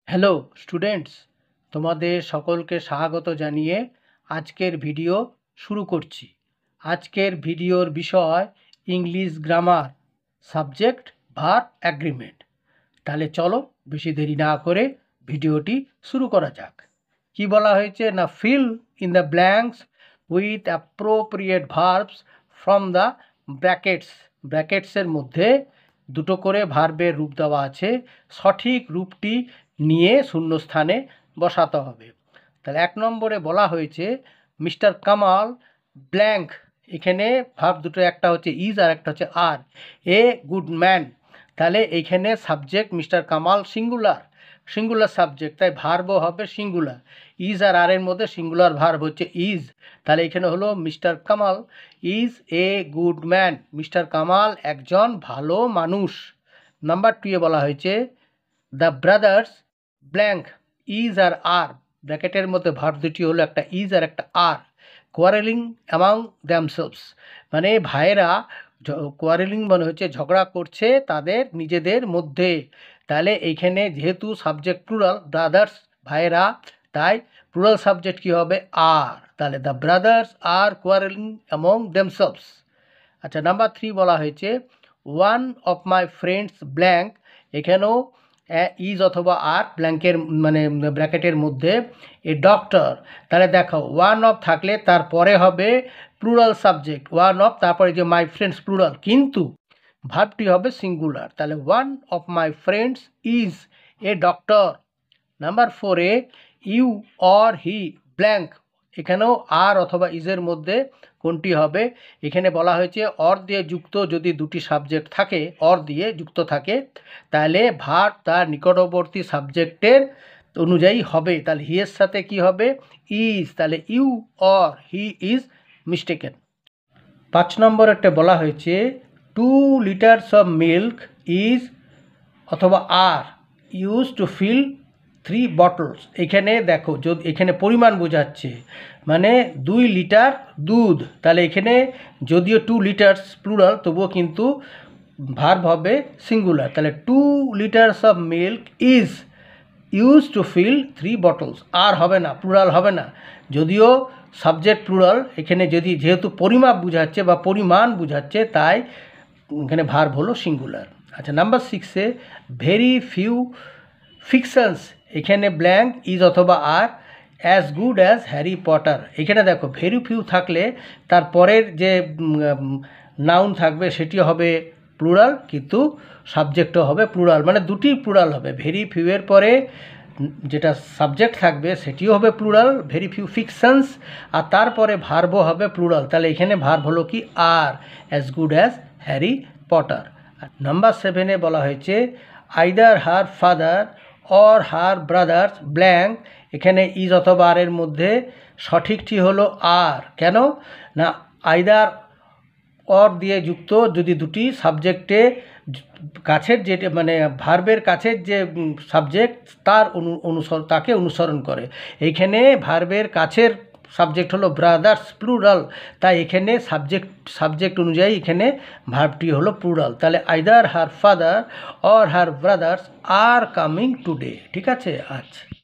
Hello students, তোমাদের সকলকে স্বাগত জানিয়ে আজকের ভিডিও শুরু করছি। আজকের ভিডিওর বিষয় English grammar, subject verb agreement. তাহলে চলো বেশি দেরি না করে ভিডিওটি শুরু করা যাক। কি বলা হয়েছে না, fill in the blanks with appropriate verbs from the brackets. ব্র্যাকেটসের মধ্যে দুটো করে ভার্বের রূপ দেওয়া আছে, সঠিক রূপটি নিয়ে শূন্যস্থানে বসাতে হবে। তাহলে 1 নম্বরে বলা হয়েছে মিস্টার কামাল ব্ল্যাঙ্ক। এখানে ভার্ব দুটো, একটা হচ্ছে ইজ আর একটা হচ্ছে আর। A good man. তাহলে এইখানে subject mister Kamal singular, singular subject, তাই ভার্বও হবে সিঙ্গুলার। ইজ আর আর এর মধ্যে সিঙ্গুলার ভার্ব হচ্ছে ইজ। তাহলে এখানে হলো mister Kamal is a good man. Mister Kamal একজন ভালো মানুষ। নাম্বার 2 এ বলা হয়েছে দ্য ব্রাদার্স ব্ল্যাঙ্ক ইজ আর আর। ব্র্যাকেটের মধ্যে ভার্ব দুটি হলো একটা ইজ আর একটা আর। কোয়ারেলিং অ্যামাং দ্যামসেলভস, মানে ভাইয়েরা, কোয়ারেলিং মানে হচ্ছে ঝগড়া করছে তাদের নিজেদের মধ্যে। তাহলে এইখানে যেহেতু সাবজেক্ট প্লুরাল, ব্রাদার্স ভাইয়েরা, তাই প্লুরাল সাবজেক্ট কী হবে আর। তাহলে the brothers are quarreling among themselves. আচ্ছা, নাম্বার 3 বলা হয়েছে one of my friends blank. এখানেও ইজ অথবা আর ব্ল্যাঙ্কের মানে ব্র্যাকেটের মধ্যে এ ডক্টর। তাহলে দেখো ওয়ান অফ থাকলে তারপরে হবে প্লুরাল সাবজেক্ট ওয়ান অফ, তারপরে যে মাই ফ্রেন্ডস প্লুরাল, কিন্তু ভার্বটি হবে সিঙ্গুলার। তাহলে one of my friends is a doctor. Number 4 A you or he blank. এখানেও আর অথবা ইজের মধ্যে কোনটি হবে? এখানে বলা হয়েছে অর দিয়ে যুক্ত যদি দুটি সাবজেক্ট থাকে, অর দিয়ে যুক্ত থাকে, তাহলে ভার্ব তার নিকটবর্তী সাবজেক্টের অনুযায়ী হবে। তাহলে হি এর সাথে কি হবে? ইজ। তাহলে you or he is mistaken. 5 number একটা বলা হয়েছে 2 লিটার্স অফ মিল্ক ইজ অথবা are use to fill 3 bottles. এখানে দেখো, যদি এখানে পরিমাণ বোঝাচ্ছে, মানে 2 লিটার দুধ। তাহলে এখানে যদিও 2 লিটার্স প্লুরাল, তবুও কিন্তু ভার্ব হবে সিঙ্গুলার। তাহলে 2 litres of milk is use to fill 3 bottles. আর হবে না, প্লুরাল হবে না, যদিও সাবজেক্ট প্লুরাল। এখানে যদি যেহেতু পরিমাপ বোঝাচ্ছে বা পরিমাণ বোঝাচ্ছে, তাই এখানে ভার্ব হলো সিঙ্গুলার। আচ্ছা, নাম্বার 6 এ ভেরি ফিউ ফিকশনস। এখানে ব্ল্যাঙ্ক ইজ অথবা are as good as Harry Potter. এখানে দেখো ভেরি ফিউ থাকলে তারপরের যে নাউন থাকবে সেটি হবে প্লুরাল, কিন্তু সাবজেক্টও হবে প্লুরাল, মানে দুটি প্লুরাল হবে। ভেরি ফিউয়ের পরে যেটা সাবজেক্ট থাকবে সেটিও হবে প্লুরাল, ভেরি ফিউ ফিকশনস, আর তারপরে ভার্বও হবে প্লুরাল। তাহলে এখানে ভার্ব হলো কি are, as good as Harry Potter. Number 7 এ বলা হয়েছে either her father or her brothers blank. এখানে ইজ অথবা আর এর মধ্যে সঠিকটি হলো আর। কেন না, আইদার অর দিয়ে যুক্ত যদি দুটি সাবজেক্টে কাছের যেটা মানে ভার্বের কাছের যে সাবজেক্ট তার তাকে অনুসরণ করে। এইখানে ভার্বের কাছের সাবজেক্ট হলো ব্রাদার্স প্লুরাল, তাই এখানে সাবজেক্ট অনুযায়ী এখানে ভার্বটি হলো প্লুরাল। তাহলে either her father or her brothers are coming today. ঠিক আছে? আচ্ছা।